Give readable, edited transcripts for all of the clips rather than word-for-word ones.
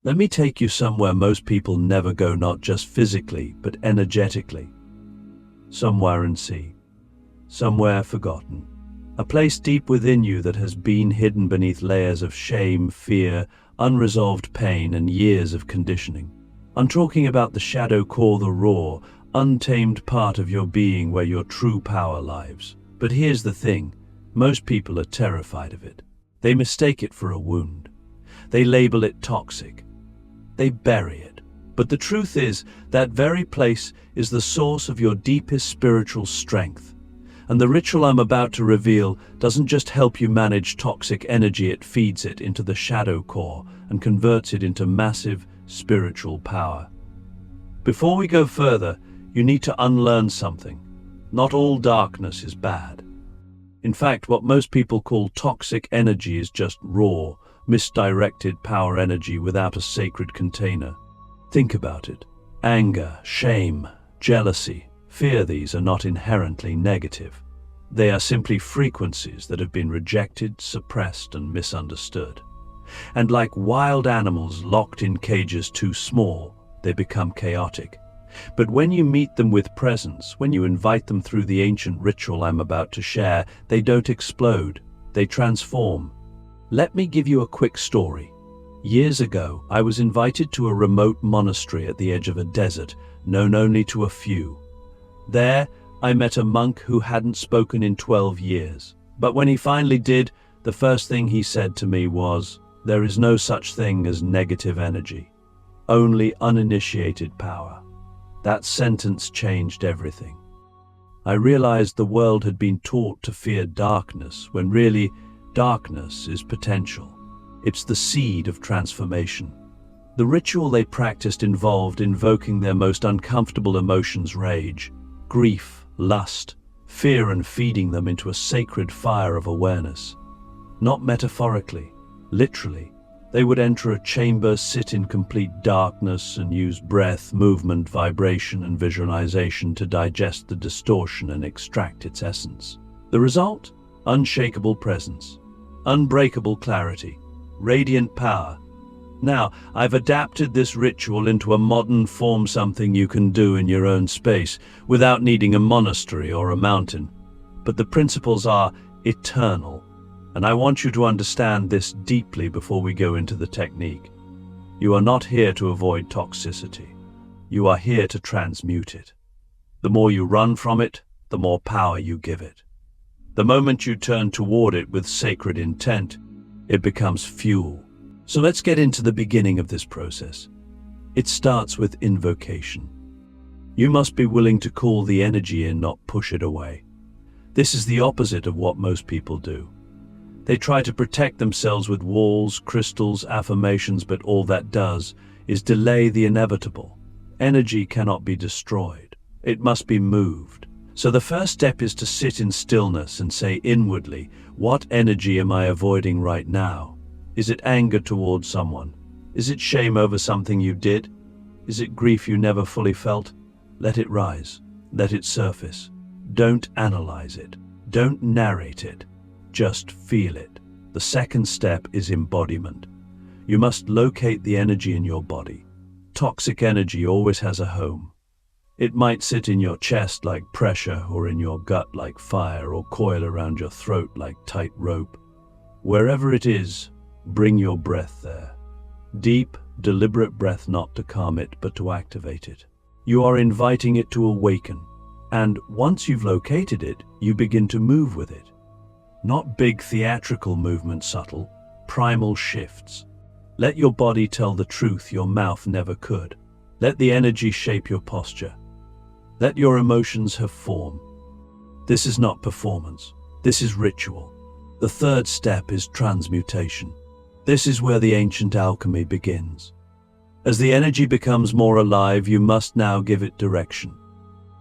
Let me take you somewhere most people never go, not just physically, but energetically. Somewhere unseen, somewhere forgotten. A place deep within you that has been hidden beneath layers of shame, fear, unresolved pain, and years of conditioning. I'm talking about the shadow core, the raw, untamed part of your being where your true power lives. But here's the thing, most people are terrified of it. They mistake it for a wound. They label it toxic. They bury it. But the truth is, that very place is the source of your deepest spiritual strength. And the ritual I'm about to reveal doesn't just help you manage toxic energy, it feeds it into the shadow core and converts it into massive spiritual power. Before we go further, you need to unlearn something. Not all darkness is bad. In fact, what most people call toxic energy is just raw, misdirected power energy without a sacred container. Think about it. Anger, shame, jealousy, fear, these are not inherently negative. They are simply frequencies that have been rejected, suppressed, and misunderstood. And like wild animals locked in cages too small, they become chaotic. But when you meet them with presence, when you invite them through the ancient ritual I'm about to share, they don't explode, they transform. Let me give you a quick story. Years ago, I was invited to a remote monastery at the edge of a desert, known only to a few. There, I met a monk who hadn't spoken in 12 years. But when he finally did, the first thing he said to me was, "There is no such thing as negative energy, only uninitiated power." That sentence changed everything. I realized the world had been taught to fear darkness, when really, darkness is potential. It's the seed of transformation. The ritual they practiced involved invoking their most uncomfortable emotions: rage, grief, lust, fear, and feeding them into a sacred fire of awareness. Not metaphorically, literally. They would enter a chamber, sit in complete darkness, and use breath, movement, vibration, and visualization to digest the distortion and extract its essence. The result? Unshakable presence, unbreakable clarity, radiant power. Now, I've adapted this ritual into a modern form, something you can do in your own space without needing a monastery or a mountain. But the principles are eternal, and I want you to understand this deeply before we go into the technique. You are not here to avoid toxicity. You are here to transmute it. The more you run from it, the more power you give it. The moment you turn toward it with sacred intent, it becomes fuel. So let's get into the beginning of this process. It starts with invocation. You must be willing to call the energy in, not push it away. This is the opposite of what most people do. They try to protect themselves with walls, crystals, affirmations, but all that does is delay the inevitable. Energy cannot be destroyed. It must be moved. So the first step is to sit in stillness and say inwardly, what energy am I avoiding right now? Is it anger towards someone? Is it shame over something you did? Is it grief you never fully felt? Let it rise. Let it surface. Don't analyze it. Don't narrate it. Just feel it. The second step is embodiment. You must locate the energy in your body. Toxic energy always has a home. It might sit in your chest like pressure, or in your gut like fire, or coil around your throat like tight rope. Wherever it is, bring your breath there. Deep, deliberate breath, not to calm it, but to activate it. You are inviting it to awaken. And once you've located it, you begin to move with it. Not big theatrical movements, subtle, primal shifts. Let your body tell the truth your mouth never could. Let the energy shape your posture. Let your emotions have form. This is not performance. This is ritual. The third step is transmutation. This is where the ancient alchemy begins. As the energy becomes more alive, you must now give it direction.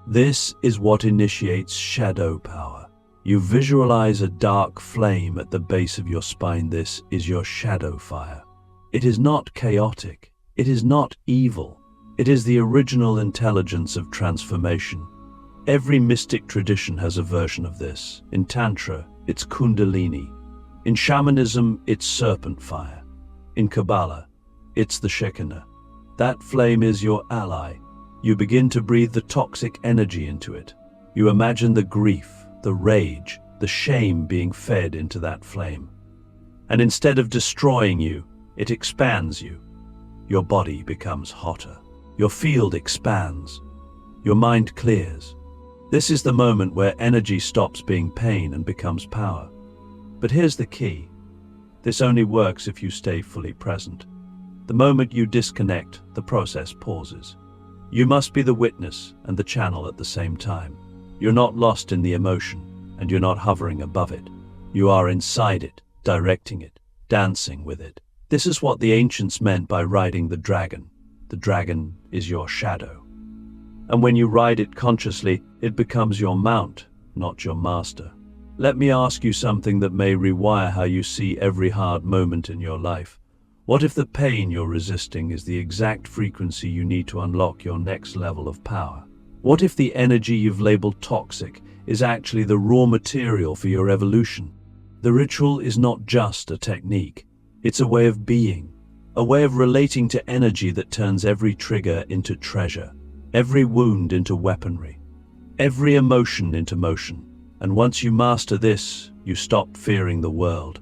This is what initiates shadow power. You visualize a dark flame at the base of your spine. This is your shadow fire. It is not chaotic. It is not evil. It is the original intelligence of transformation. Every mystic tradition has a version of this. In Tantra, it's Kundalini. In shamanism, it's serpent fire. In Kabbalah, It's the Shekinah. That flame is your ally. You begin to breathe the toxic energy into it. You imagine the grief, the rage, the shame being fed into that flame. And instead of destroying you, it expands you. Your body becomes hotter. Your field expands. Your mind clears. This is the moment where energy stops being pain and becomes power. But here's the key. This only works if you stay fully present. The moment you disconnect, the process pauses. You must be the witness and the channel at the same time. You're not lost in the emotion, and you're not hovering above it. You are inside it, directing it, dancing with it. This is what the ancients meant by riding the dragon. The dragon is your shadow. And when you ride it consciously, it becomes your mount, not your master. Let me ask you something that may rewire how you see every hard moment in your life. What if the pain you're resisting is the exact frequency you need to unlock your next level of power? What if the energy you've labeled toxic is actually the raw material for your evolution? The ritual is not just a technique. It's a way of being, a way of relating to energy that turns every trigger into treasure, every wound into weaponry, every emotion into motion. And once you master this, you stop fearing the world.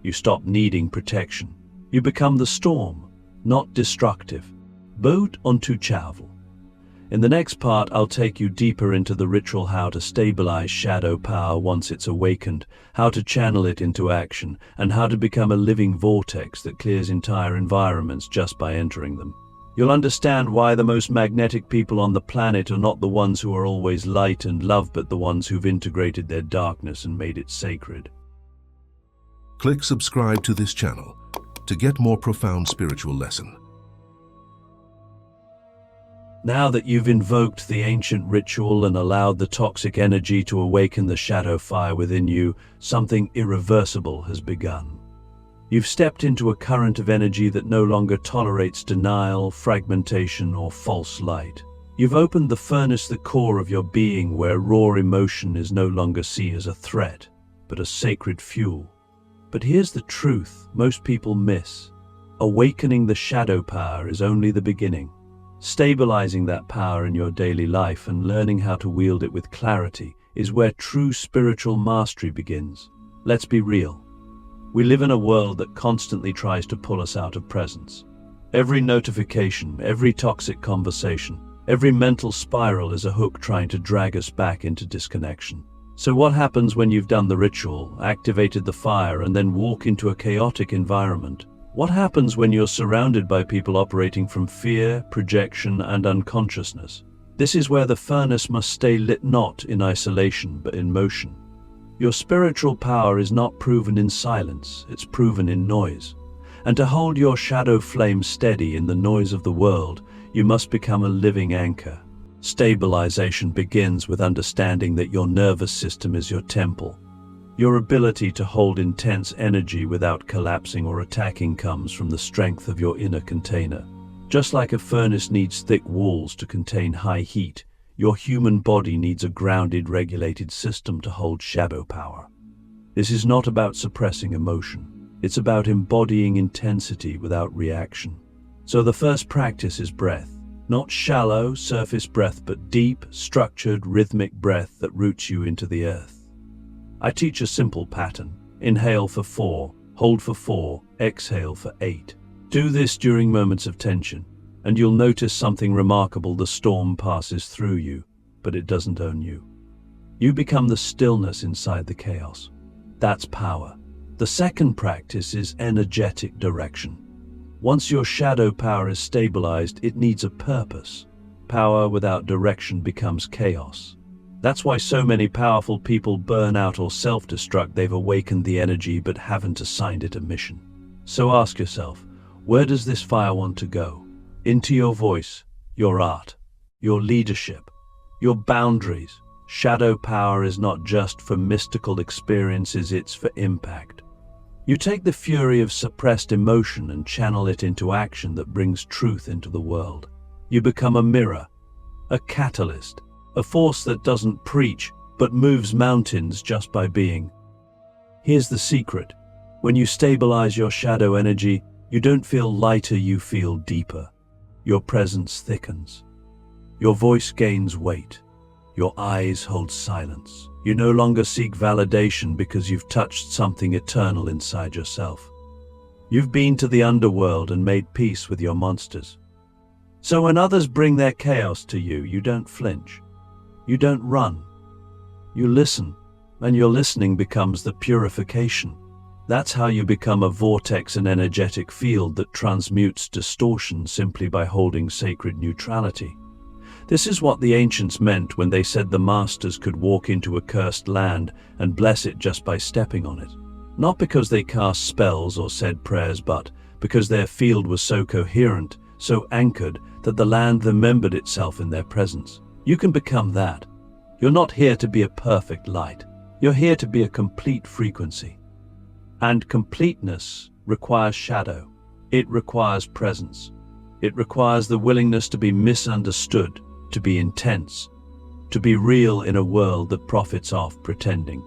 You stop needing protection. You become the storm, not destructive. Boat onto travel. In the next part, I'll take you deeper into the ritual, how to stabilize shadow power once it's awakened, how to channel it into action, and how to become a living vortex that clears entire environments just by entering them. You'll understand why the most magnetic people on the planet are not the ones who are always light and love, but the ones who've integrated their darkness and made it sacred. Click subscribe to this channel to get more profound spiritual lesson. Now that you've invoked the ancient ritual and allowed the toxic energy to awaken the shadow fire within you, something irreversible has begun. You've stepped into a current of energy that no longer tolerates denial, fragmentation, or false light. You've opened the furnace, the core of your being, where raw emotion is no longer seen as a threat, but as sacred fuel. But here's the truth most people miss. Awakening the shadow power is only the beginning. Stabilizing that power in your daily life and learning how to wield it with clarity is where true spiritual mastery begins. Let's be real. We live in a world that constantly tries to pull us out of presence. Every notification, every toxic conversation, every mental spiral is a hook trying to drag us back into disconnection. So what happens when you've done the ritual, activated the fire, and then walk into a chaotic environment? What happens when you're surrounded by people operating from fear, projection, and unconsciousness? This is where the furnace must stay lit, not in isolation, but in motion. Your spiritual power is not proven in silence, it's proven in noise. And to hold your shadow flame steady in the noise of the world, you must become a living anchor. Stabilization begins with understanding that your nervous system is your temple. Your ability to hold intense energy without collapsing or attacking comes from the strength of your inner container. Just like a furnace needs thick walls to contain high heat, your human body needs a grounded, regulated system to hold shadow power. This is not about suppressing emotion. It's about embodying intensity without reaction. So the first practice is breath. Not shallow, surface breath, but deep, structured, rhythmic breath that roots you into the earth. I teach a simple pattern. Inhale for 4, hold for 4, exhale for 8. Do this during moments of tension, and you'll notice something remarkable. The storm passes through you, but it doesn't own you. You become the stillness inside the chaos. That's power. The second practice is energetic direction. Once your shadow power is stabilized, it needs a purpose. Power without direction becomes chaos. That's why so many powerful people burn out or self-destruct. They've awakened the energy but haven't assigned it a mission. So ask yourself, where does this fire want to go? Into your voice, your art, your leadership, your boundaries. Shadow power is not just for mystical experiences, it's for impact. You take the fury of suppressed emotion and channel it into action that brings truth into the world. You become a mirror, a catalyst, a force that doesn't preach but moves mountains just by being. Here's the secret. When you stabilize your shadow energy, You don't feel lighter, you feel deeper. Your presence thickens. Your voice gains weight. Your eyes hold silence. You no longer seek validation because you've touched something eternal inside yourself. You've been to the underworld and made peace with your monsters. So when others bring their chaos to you, you don't flinch. You don't run. You listen, and your listening becomes the purification. That's how you become a vortex, an energetic field that transmutes distortion simply by holding sacred neutrality. This is what the ancients meant when they said the masters could walk into a cursed land and bless it just by stepping on it. Not because they cast spells or said prayers, but because their field was so coherent, so anchored, that the land remembered itself in their presence. You can become that. You're not here to be a perfect light. You're here to be a complete frequency. And completeness requires shadow. It requires presence. It requires the willingness to be misunderstood, to be intense, to be real in a world that profits off pretending.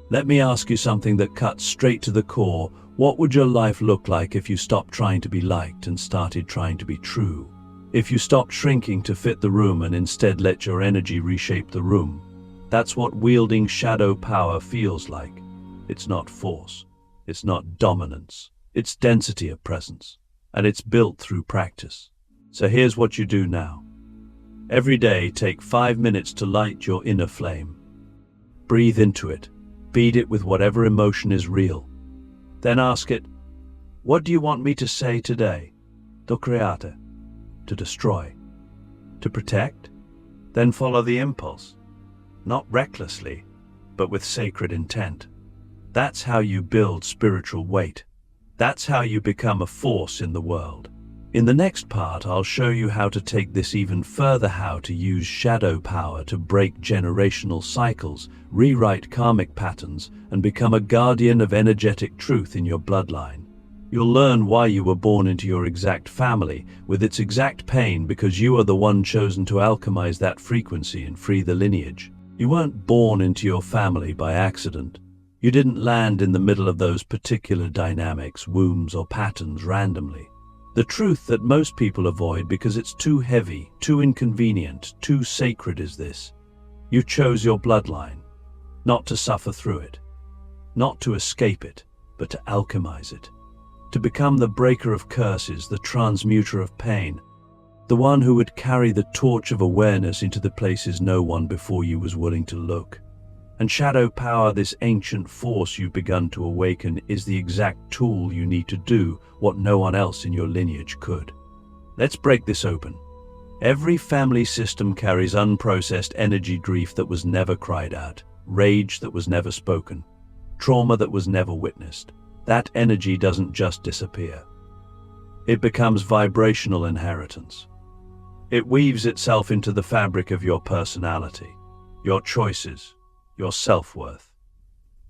Let me ask you something that cuts straight to the core. What would your life look like if you stopped trying to be liked and started trying to be true? If you stopped shrinking to fit the room and instead let your energy reshape the room? That's what wielding shadow power feels like. It's not force. It's not dominance. It's density of presence. And it's built through practice. So here's what you do now. Every day, take 5 minutes to light your inner flame. Breathe into it. Feed it with whatever emotion is real. Then ask it, what do you want me to say today? To create, to destroy, to protect? Then follow the impulse. Not recklessly, but with sacred intent. That's how you build spiritual weight. That's how you become a force in the world. In the next part, I'll show you how to take this even further, how to use shadow power to break generational cycles, rewrite karmic patterns, and become a guardian of energetic truth in your bloodline. You'll learn why you were born into your exact family, with its exact pain, because you are the one chosen to alchemize that frequency and free the lineage. You weren't born into your family by accident. You didn't land in the middle of those particular dynamics, wombs, or patterns randomly. The truth that most people avoid because it's too heavy, too inconvenient, too sacred is this. You chose your bloodline, not to suffer through it, not to escape it, but to alchemize it. To become the breaker of curses, the transmuter of pain, the one who would carry the torch of awareness into the places no one before you was willing to look. And shadow power, this ancient force you've begun to awaken, is the exact tool you need to do what no one else in your lineage could. Let's break this open. Every family system carries unprocessed energy, grief that was never cried out, rage that was never spoken, trauma that was never witnessed. That energy doesn't just disappear. It becomes vibrational inheritance. It weaves itself into the fabric of your personality, your choices, your self-worth.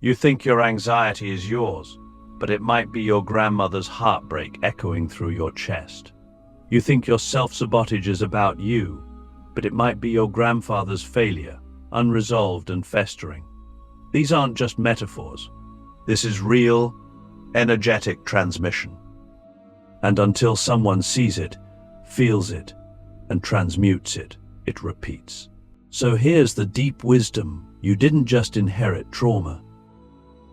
You think your anxiety is yours, but it might be your grandmother's heartbreak echoing through your chest. You think your self-sabotage is about you, but it might be your grandfather's failure, unresolved and festering. These aren't just metaphors. This is real, energetic transmission. And until someone sees it, feels it, and transmutes it, it repeats. So here's the deep wisdom. You didn't just inherit trauma.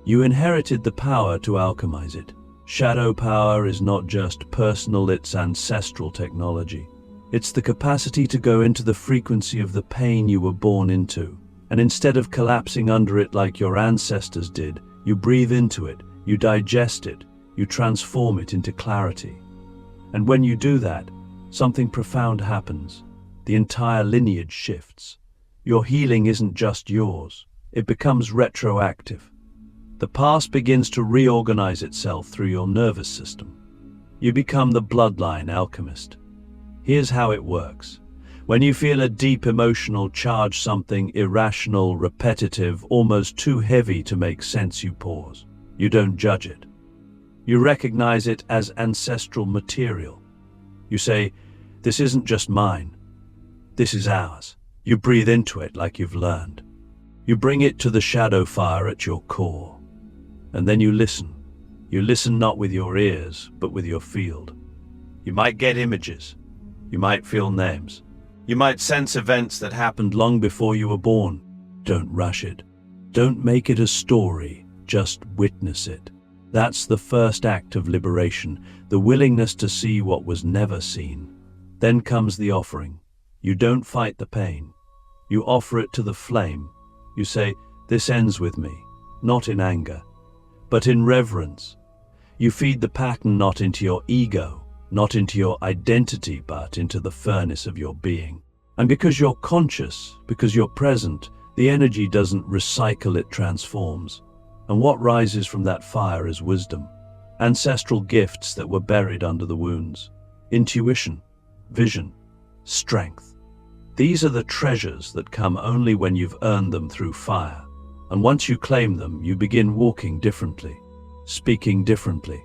You inherited the power to alchemize it. Shadow power is not just personal, it's ancestral technology. It's the capacity to go into the frequency of the pain you were born into. And instead of collapsing under it like your ancestors did, you breathe into it, you digest it, you transform it into clarity. And when you do that, something profound happens. The entire lineage shifts. Your healing isn't just yours, it becomes retroactive. The past begins to reorganize itself through your nervous system. You become the bloodline alchemist. Here's how it works. When you feel a deep emotional charge, something irrational, repetitive, almost too heavy to make sense, you pause. You don't judge it. You recognize it as ancestral material. You say, this isn't just mine. This is ours. You breathe into it like you've learned. You bring it to the shadow fire at your core. And then you listen. You listen not with your ears, but with your field. You might get images. You might feel names. You might sense events that happened long before you were born. Don't rush it. Don't make it a story. Just witness it. That's the first act of liberation, the willingness to see what was never seen. Then comes the offering. You don't fight the pain. You offer it to the flame. You say, "This ends with me," not in anger, but in reverence. You feed the pattern not into your ego, not into your identity, but into the furnace of your being. And because you're conscious, because you're present, the energy doesn't recycle, it transforms. And what rises from that fire is wisdom, ancestral gifts that were buried under the wounds, intuition, vision, strength. These are the treasures that come only when you've earned them through fire. And once you claim them, you begin walking differently, speaking differently.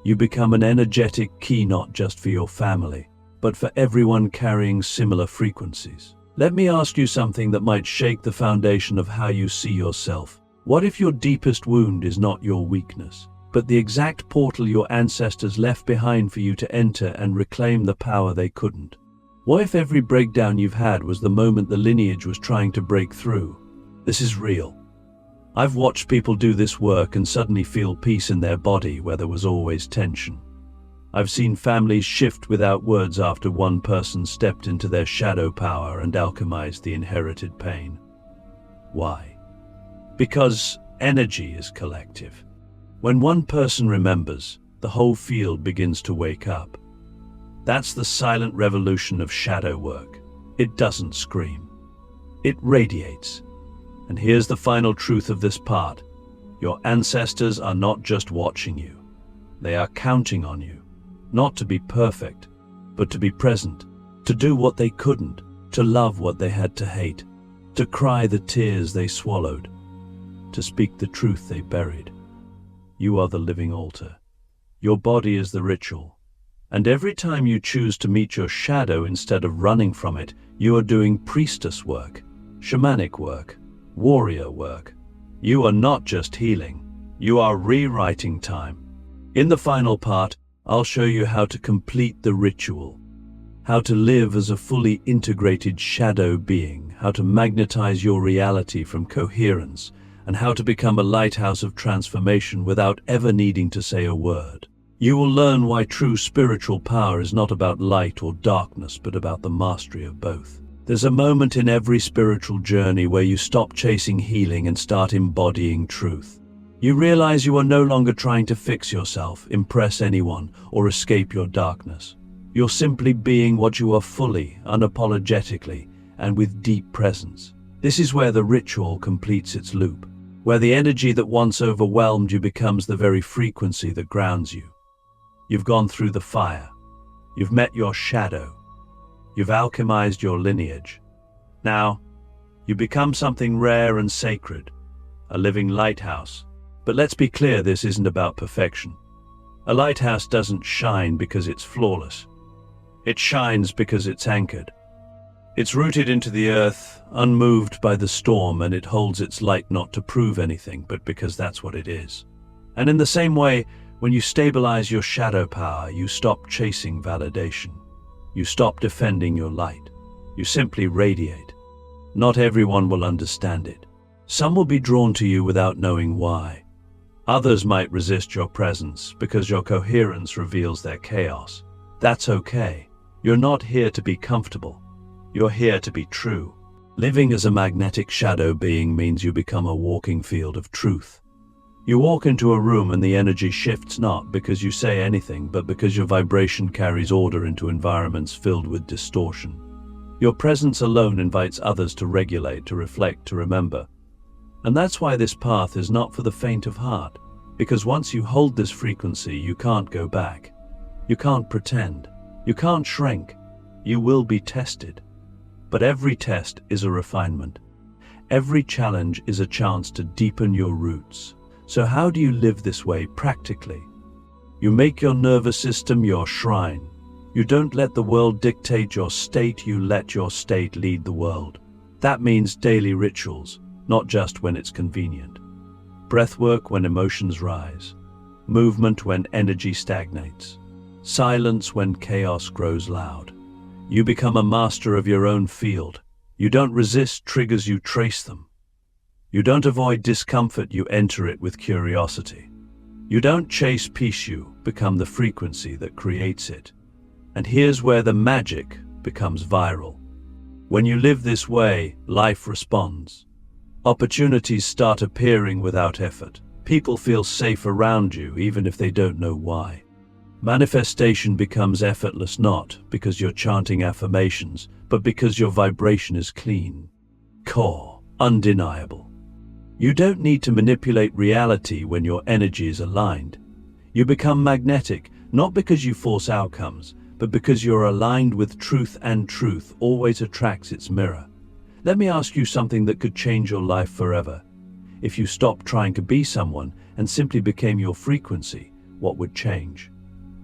You become an energetic key not just for your family, but for everyone carrying similar frequencies. Let me ask you something that might shake the foundation of how you see yourself. What if your deepest wound is not your weakness, but the exact portal your ancestors left behind for you to enter and reclaim the power they couldn't? What if every breakdown you've had was the moment the lineage was trying to break through? This is real. I've watched people do this work and suddenly feel peace in their body where there was always tension. I've seen families shift without words after one person stepped into their shadow power and alchemized the inherited pain. Why? Because energy is collective. When one person remembers, the whole field begins to wake up. That's the silent revolution of shadow work. It doesn't scream. It radiates. And here's the final truth of this part. Your ancestors are not just watching you. They are counting on you. Not to be perfect, but to be present, to do what they couldn't, to love what they had to hate, to cry the tears they swallowed, to speak the truth they buried. You are the living altar. Your body is the ritual. And every time you choose to meet your shadow instead of running from it, you are doing priestess work, shamanic work, warrior work. You are not just healing, you are rewriting time. In the final part, I'll show you how to complete the ritual, how to live as a fully integrated shadow being, how to magnetize your reality from coherence, and how to become a lighthouse of transformation without ever needing to say a word. You will learn why true spiritual power is not about light or darkness, but about the mastery of both. There's a moment in every spiritual journey where you stop chasing healing and start embodying truth. You realize you are no longer trying to fix yourself, impress anyone, or escape your darkness. You're simply being what you are fully, unapologetically, and with deep presence. This is where the ritual completes its loop, where the energy that once overwhelmed you becomes the very frequency that grounds you. You've gone through the fire. You've met your shadow. You've alchemized your lineage. Now, you become something rare and sacred, a living lighthouse. But let's be clear, this isn't about perfection. A lighthouse doesn't shine because it's flawless. It shines because it's anchored. It's rooted into the earth, unmoved by the storm, and it holds its light not to prove anything, but because that's what it is. And in the same way, when you stabilize your shadow power, you stop chasing validation. You stop defending your light. You simply radiate. Not everyone will understand it. Some will be drawn to you without knowing why. Others might resist your presence because your coherence reveals their chaos. That's okay. You're not here to be comfortable. You're here to be true. Living as a magnetic shadow being means you become a walking field of truth. You walk into a room and the energy shifts not because you say anything, but because your vibration carries order into environments filled with distortion. Your presence alone invites others to regulate, to reflect, to remember. And that's why this path is not for the faint of heart, because once you hold this frequency, you can't go back. You can't pretend. You can't shrink. You will be tested. But every test is a refinement. Every challenge is a chance to deepen your roots. So how do you live this way practically? You make your nervous system your shrine. You don't let the world dictate your state, you let your state lead the world. That means daily rituals, not just when it's convenient. Breathwork when emotions rise. movement when energy stagnates, silence when chaos grows loud. You become a master of your own field. You don't resist triggers, you trace them. You don't avoid discomfort, you enter it with curiosity. You don't chase peace, you become the frequency that creates it. And here's where the magic becomes viral. When you live this way, life responds. Opportunities start appearing without effort. People feel safe around you, even if they don't know why. Manifestation becomes effortless, not because you're chanting affirmations, but because your vibration is clean, core, undeniable. You don't need to manipulate reality when your energy is aligned. You become magnetic, not because you force outcomes, but because you're aligned with truth, and truth always attracts its mirror. Let me ask you something that could change your life forever. If you stopped trying to be someone and simply became your frequency, what would change?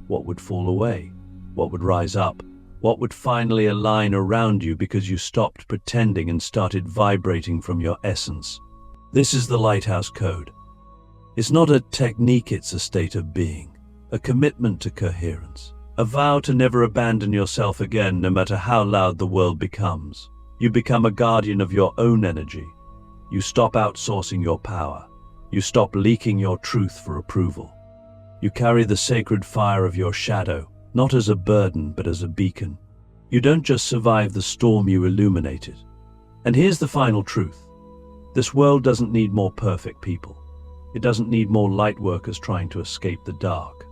What would fall away? What would rise up? What would finally align around you because you stopped pretending and started vibrating from your essence? This is the Lighthouse Code. It's not a technique, it's a state of being, a commitment to coherence, a vow to never abandon yourself again, no matter how loud the world becomes. You become a guardian of your own energy. You stop outsourcing your power. You stop leaking your truth for approval. You carry the sacred fire of your shadow, not as a burden, but as a beacon. You don't just survive the storm, you illuminate it. And here's the final truth. This world doesn't need more perfect people. It doesn't need more light workers trying to escape the dark.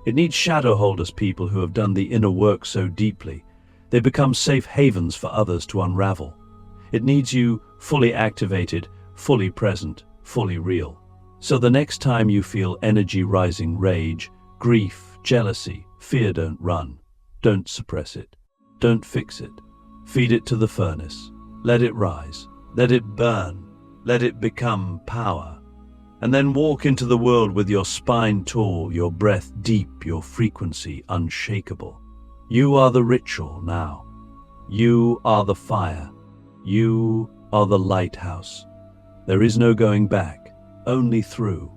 It needs shadow holders, people who have done the inner work so deeply, they become safe havens for others to unravel. It needs you fully activated, fully present, fully real. So the next time you feel energy rising, rage, grief, jealousy, fear, don't run. Don't suppress it. Don't fix it. Feed it to the furnace. Let it rise. Let it burn. Let it become power. And then walk into the world with your spine tall, your breath deep, your frequency unshakable. You are the ritual now. You are the fire. You are the lighthouse. There is no going back, only through,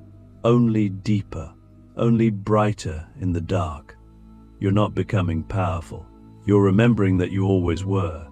only deeper, only brighter in the dark. You're not becoming powerful. You're remembering that you always were.